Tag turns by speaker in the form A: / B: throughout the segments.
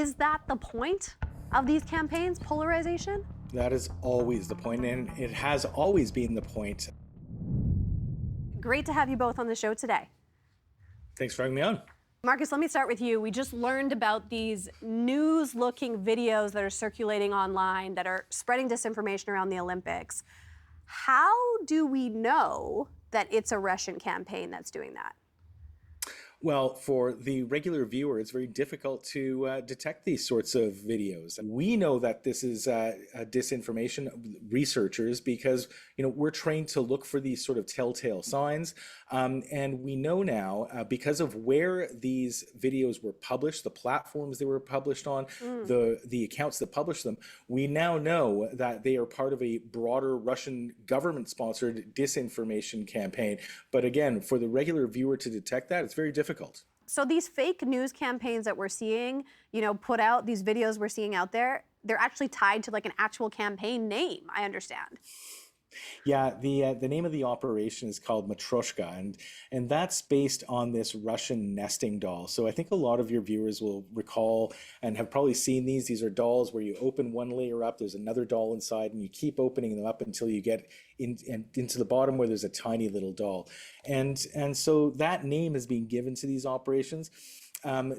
A: Is that the point of these campaigns, polarization?
B: That is always the point, and it has always been the point.
A: Great to have you both on the show today.
B: Thanks for having me on.
A: Marcus, let me start with you. We just learned about these news-looking videos that are circulating online that are spreading disinformation around the Olympics. How do we know that it's a Russian campaign that's doing that?
B: Well, for the regular viewer, it's very difficult to detect these sorts of videos. We know that this is disinformation, researchers, because we're trained to look for these sort of telltale signs, and we know now because of where these videos were published, the platforms they were published on, the accounts that published them. We now know that they are part of a broader Russian government-sponsored disinformation campaign. But again, for the regular viewer to detect that, it's very difficult.
A: So these fake news campaigns that we're seeing, put out, these videos we're seeing out there, they're actually tied to like an actual campaign name, I understand.
B: Yeah, the name of the operation is called Matryoshka, and that's based on this Russian nesting doll. So I think a lot of your viewers will recall and have probably seen these. These are dolls where you open one layer up, there's another doll inside, and you keep opening them up until you get into the bottom where there's a tiny little doll. And so that name has been given to these operations.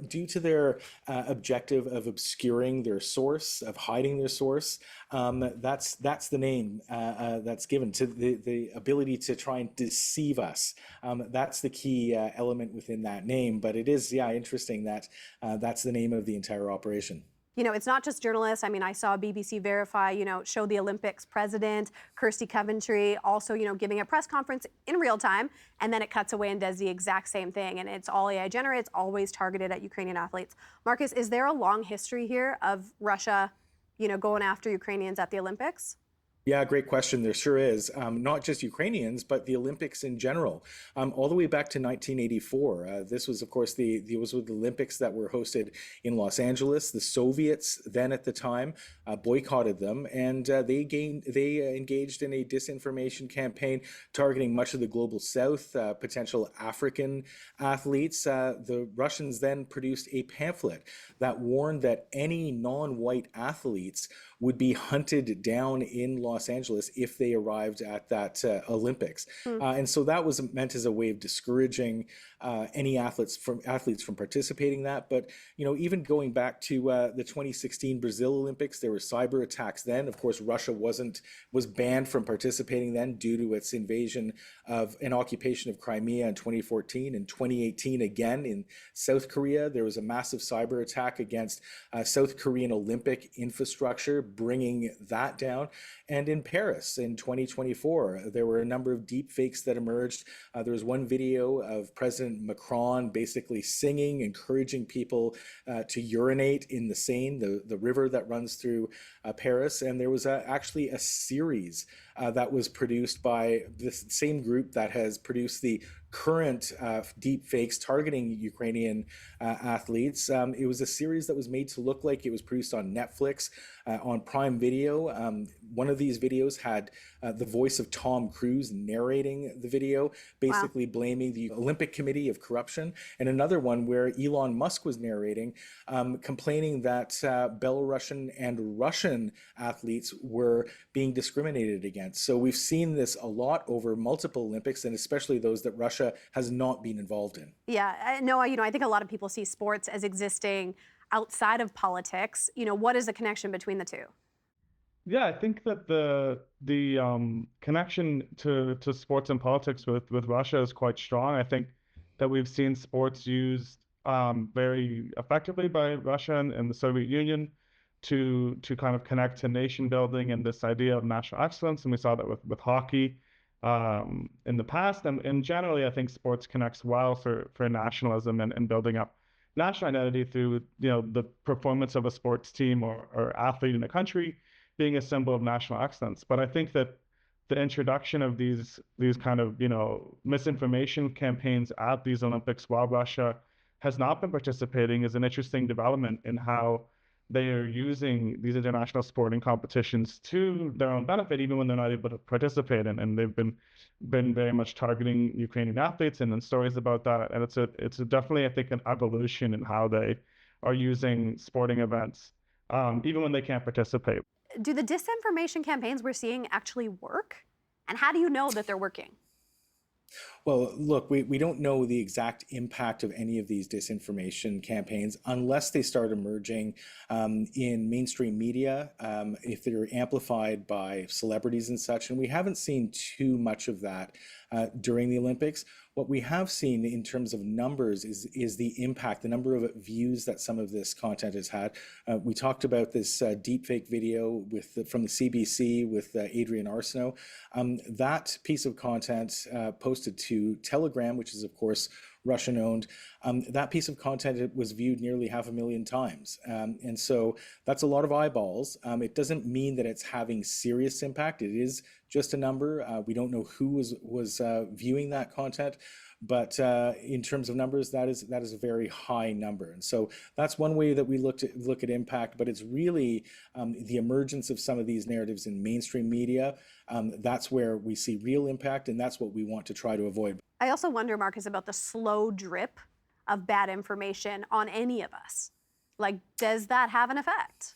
B: Due to their objective of obscuring their source, of hiding their source. That's the name that's given to the ability to try and deceive us. That's the key element within that name. But it is, interesting that that's the name of the entire operation.
A: It's not just journalists. I mean, I saw BBC Verify, show the Olympics president, Kirsty Coventry, also, giving a press conference in real time, and then it cuts away and does the exact same thing. And it's all AI generated, it's always targeted at Ukrainian athletes. Marcus, is there a long history here of Russia, going after Ukrainians at the Olympics?
B: Yeah, great question. There sure is. Not just Ukrainians, but the Olympics in general. All the way back to 1984. This was, of course, the Olympics that were hosted in Los Angeles. The Soviets then at the time boycotted them, and they engaged in a disinformation campaign targeting much of the global South, potential African athletes. The Russians then produced a pamphlet that warned that any non-white athletes would be hunted down in Los Angeles if they arrived at that Olympics. And so that was meant as a way of discouraging any athletes from participating in that. But, even going back to the 2016 Brazil Olympics, there were cyber attacks then. Of course, Russia was banned from participating then due to its invasion of an occupation of Crimea in 2014. In 2018, again, in South Korea, there was a massive cyber attack against South Korean Olympic infrastructure, bringing that down. And in Paris in 2024, there were a number of deep fakes that emerged. There was one video of President Macron basically singing, encouraging people to urinate in the Seine, the river that runs through Paris. And there was actually a series that was produced by the same group that has produced the current deep fakes targeting Ukrainian athletes. It was a series that was made to look like it was produced on Netflix, on Prime Video. One of these videos had the voice of Tom Cruise narrating the video, basically blaming the Olympic Committee of corruption. And another one where Elon Musk was narrating, complaining that Belarusian and Russian athletes were being discriminated against. So we've seen this a lot over multiple Olympics, and especially those that Russia has not been involved in.
A: Yeah, no, I think a lot of people see sports as existing outside of politics. What is the connection between the two?
C: Yeah, I think that the connection to sports and politics with Russia is quite strong. I think that we've seen sports used very effectively by Russia and the Soviet Union to kind of connect to nation building and this idea of national excellence. And we saw that with hockey in the past. And generally, I think sports connects well for nationalism and building up national identity through the performance of a sports team or athlete in a country being a symbol of national excellence. But I think that the introduction of these kind of misinformation campaigns at these Olympics while Russia has not been participating is an interesting development in how they are using these international sporting competitions to their own benefit, even when they're not able to participate. And they've been very much targeting Ukrainian athletes and then stories about that. And it's definitely, I think, an evolution in how they are using sporting events, even when they can't participate.
A: Do the disinformation campaigns we're seeing actually work? And how do you know that they're working?
B: Well, look, we don't know the exact impact of any of these disinformation campaigns unless they start emerging in mainstream media, if they're amplified by celebrities and such. And we haven't seen too much of that during the Olympics. What we have seen in terms of numbers is the impact, the number of views that some of this content has had. We talked about this deepfake video from the CBC with Adrian Arsenault. That piece of content posted to Telegram, which is of course Russian owned, that piece of content was viewed nearly 500,000 times. And so that's a lot of eyeballs. It doesn't mean that it's having serious impact. It is just a number. We don't know who was viewing that content. But in terms of numbers, that is a very high number, and so that's one way that we look at impact. But it's really the emergence of some of these narratives in mainstream media. That's where we see real impact, and that's what we want to try to avoid.
A: I also wonder, Marcus, about the slow drip of bad information on any of us. Like, does that have an effect?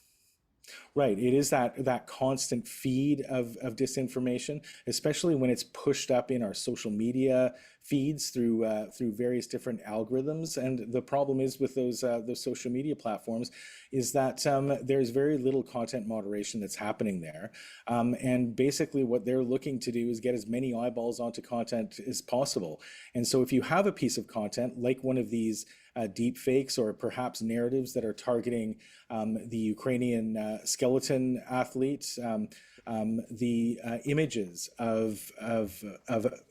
B: Right. It is that constant feed of disinformation, especially when it's pushed up in our social media feeds through various different algorithms. And the problem is with those social media platforms is that there's very little content moderation that's happening there. And basically what they're looking to do is get as many eyeballs onto content as possible. And so if you have a piece of content like one of these deep fakes or perhaps narratives that are targeting the Ukrainian skeleton athletes, the images of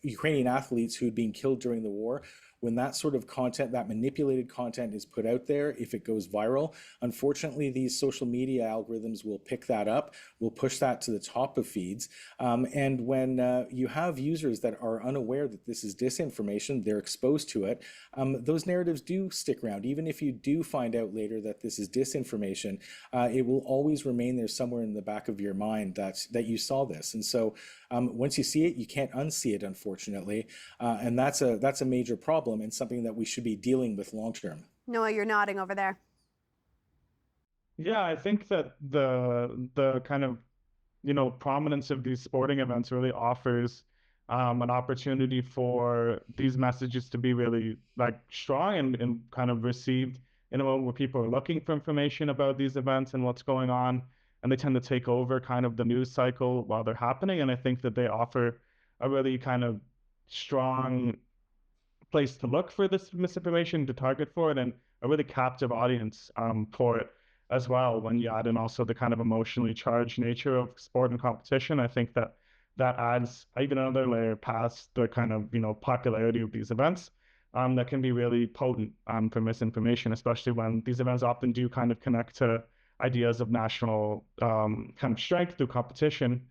B: Ukrainian athletes who had been killed during the war. When that sort of content, that manipulated content is put out there, if it goes viral, unfortunately, these social media algorithms will pick that up, will push that to the top of feeds. And when you have users that are unaware that this is disinformation, they're exposed to it, those narratives do stick around. Even if you do find out later that this is disinformation, it will always remain there somewhere in the back of your mind that you saw this. And so once you see it, you can't unsee it, unfortunately. And that's a major problem and something that we should be dealing with long term.
A: Noah, you're nodding over there.
C: Yeah, I think that the kind of prominence of these sporting events really offers an opportunity for these messages to be really like strong and kind of received in a moment where people are looking for information about these events and what's going on, and they tend to take over kind of the news cycle while they're happening. And I think that they offer a really kind of strong place to look for this misinformation, to target for it, and a really captive audience for it as well. When you add in also the kind of emotionally charged nature of sport and competition, I think that adds even another layer past the kind of popularity of these events that can be really potent for misinformation, especially when these events often do kind of connect to ideas of national kind of strength through competition.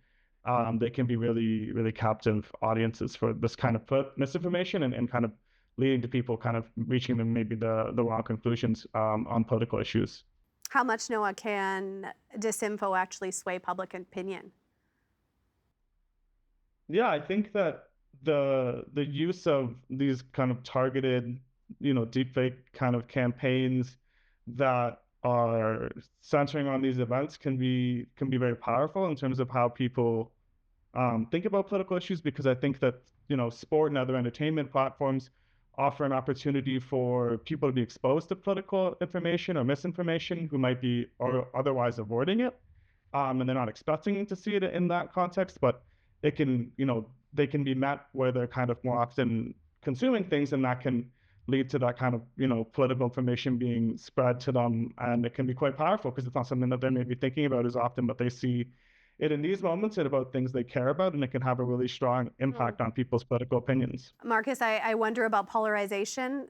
C: They can be really, really captive audiences for this kind of misinformation and kind of leading to people kind of reaching maybe the wrong conclusions on political issues.
A: How much, Noah, can disinfo actually sway public opinion?
C: Yeah, I think that the use of these kind of targeted, deepfake kind of campaigns that are centering on these events can be very powerful in terms of how people think about political issues, because I think that sport and other entertainment platforms offer an opportunity for people to be exposed to political information or misinformation who might be or otherwise avoiding it, and they're not expecting to see it in that context, but it can they can be met where they're kind of more often consuming things, and that can lead to that kind of political information being spread to them, and it can be quite powerful because it's not something that they're maybe thinking about as often, but they see it in these moments and about things they care about, and it can have a really strong impact on people's political opinions.
A: Marcus, I wonder about polarization,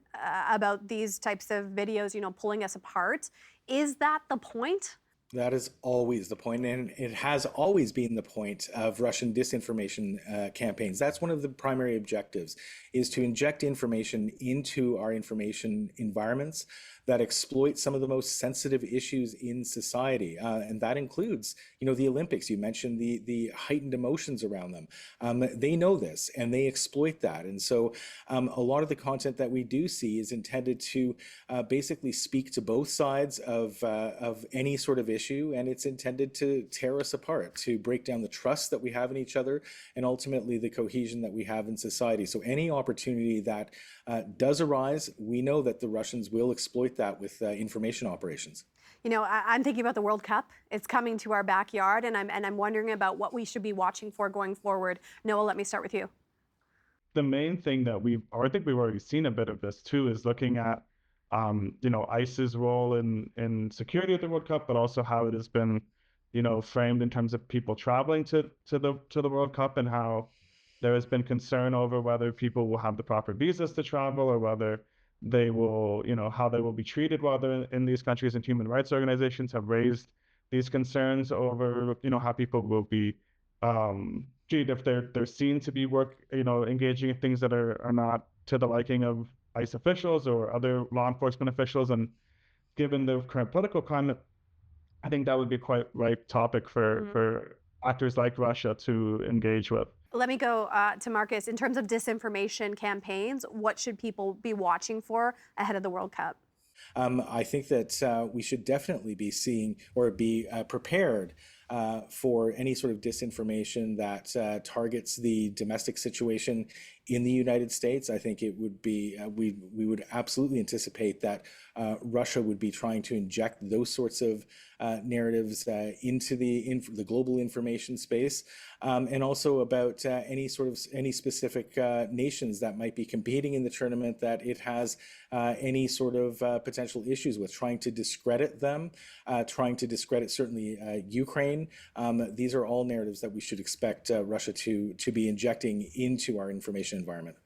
A: about these types of videos, pulling us apart. Is that the point?
B: That is always the point, and it has always been the point of Russian disinformation campaigns. That's one of the primary objectives, is to inject information into our information environments that exploit some of the most sensitive issues in society. And that includes, the Olympics. You mentioned the heightened emotions around them. They know this and they exploit that. And so a lot of the content that we do see is intended to basically speak to both sides of any sort of issue, and it's intended to tear us apart, to break down the trust that we have in each other, and ultimately the cohesion that we have in society. So any opportunity that does arise, we know that the Russians will exploit that with information operations.
A: I'm thinking about the World Cup. It's coming to our backyard, and I'm wondering about what we should be watching for going forward. Noah, let me start with you.
C: The main thing that I think we've already seen a bit of this too, is looking at, ICE's role in security at the World Cup, but also how it has been, framed in terms of people traveling to the World Cup, and how there has been concern over whether people will have the proper visas to travel, or whether they will, how they will be treated while they're in these countries. And human rights organizations have raised these concerns over, how people will be treated if they're seen to be engaging in things that are not to the liking of ICE officials or other law enforcement officials. And given the current political climate, I think that would be quite ripe topic for actors like Russia to engage with.
A: Let me go to Marcus. In terms of disinformation campaigns, what should people be watching for ahead of the World Cup?
B: I think that we should definitely be seeing or be prepared for any sort of disinformation that targets the domestic situation in the United States. I think it would be, we would absolutely anticipate that Russia would be trying to inject those sorts of narratives into the global information space, and also about any specific nations that might be competing in the tournament that it has any sort of potential issues with, trying to discredit them, trying to discredit certainly Ukraine. These are all narratives that we should expect Russia to be injecting into our information environment.